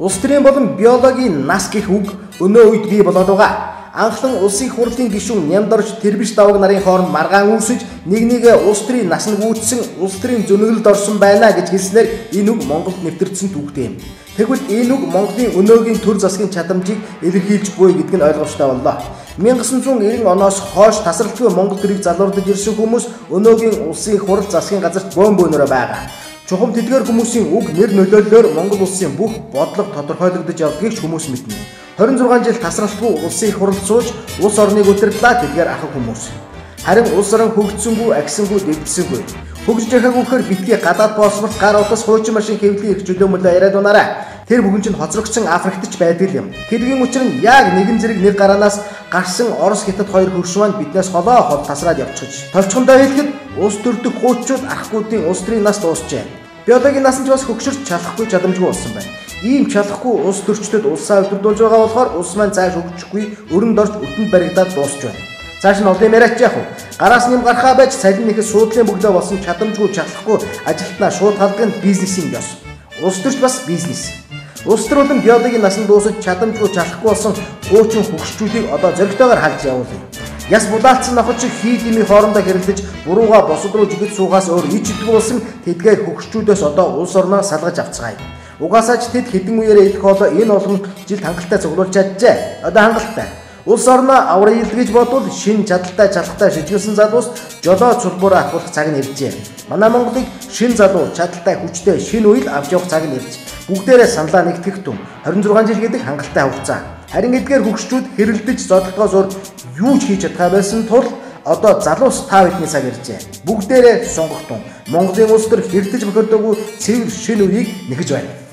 Улс төрийн болон биологийн нас гэх үг өнөө үед бий болоод байгаа. Анхлан улсын их хурлын гишүүн Нямдорж Тэрбиш даваг нарын хооронд маргаан үүсэж нэг улс төрийн нас нь гүйцсэн улс төрийн зөнөглөлд орсон байна гэж хэлснээр энэ үг Монголд нэвтэрсэн түүхтэй юм. Тэгвэл энэ үг Монголын өнөөгийн төр засгийн чадамжийг илэрхийлж буй гэдг нь ойлгомжтой боллоо. 1990 оноос хойш тасралтгүй Монгол төрийг залуурдаж ирсэн хүмүүс өнөөгийн улсын их хурл засгийн газарт бөөнөрөө байгаа. Чухам тэдгээр хүмүүсийн үг нэр нөлөөллөөр Монгол улсын бүх бодлого тодорхойлогдож явдгийг ч хүмүүс мэднэ. 26 жил тасралтгүй улсын их хурлд сууж улс орныг удирдлаа тэдгээр ах хүмүүс. Харин улс орон хөгжсөнгүй, агсангүй, дэвдсэнгүй. Хөгжиж яхаагүйхээр битгий гадаад босморт гар утас хуучин машин хэвлэлийн их чөлөөмөлөө яриад унаарай. Тэр бүхэн чинь хоцрогдсон Африктч байдаг юм. Хэдгийн учир нь яг нэгэн зэрэг нэг гараанаас гарсан Орос Хятад хоёр хөрш маань биднээс холоо хол тасраад явчихж. Товчхондоо хэлэхэд улс төрдөх хуучууд архгуудын улс төрийн нас дуусчээ. Биологийн нас нь ч бас хөгшөрч чалахгүй чадамжгүй болсон байна. Ийм чалахгүй улс төрчдөд улсаа өдөрдүүлж байгаа болохоор улс маань цааш хөгжихгүй өрөнд орж өтөнд баригдаад дуусч байна. Цааш нь олон юм яриач яах вэ? Гараас нэм гарахаа байж салин нэхэд суудлын бүглөө болсон чадамжгүй чалахгүй ажилтнаа шууд халдах нь бизнесийн ёс. Улс төрч бас бизнес. Улс төр болон биологийн насанд дуусаж чадамжгүй чалахгүй болсон хуучин хөгшчүүдийг одоо зөрөгтэйгээр халж явуулъя. Яс булаалцсан ноход шиг хийд ими хоорондоо хэрэлдэж бурууга босод руу жигэж суугаас өөр ичдэг болсон тэдгээр хөгшчүүдээс одоо улс орноо салгаж авцгаая. Угаасаа ч тэд хэдэн үеэрээ идэх хоолой энэ олон жил хангалттай цуглуулж чаджээ. Одоо хангалттай. Улс орноо аврал илтгэж бодвол шин чадaltaй чалгатай шижгэлсэн залуус жолоо цулбуур авах цаг нь иржээ. Манай Монголыг шин залуу чадaltaй хүчтэй шин үйл авч явах цаг нь ирж. Бүгдээрээ саналаа нэгтгэх түн 26 жил гэдэг хангалттай хугацаа. Харин эдгээр хөгшчүүд хэрэлдэж зодлохоос өөр юу ч хийж чадхаа байсан тул одоо залуус та бидний цаг иржээ. Бүгдээрээ сонгох тун Монголын улс төр хэрдэж бохирдоогүй цэвэр шин үеийг нэхэж байна.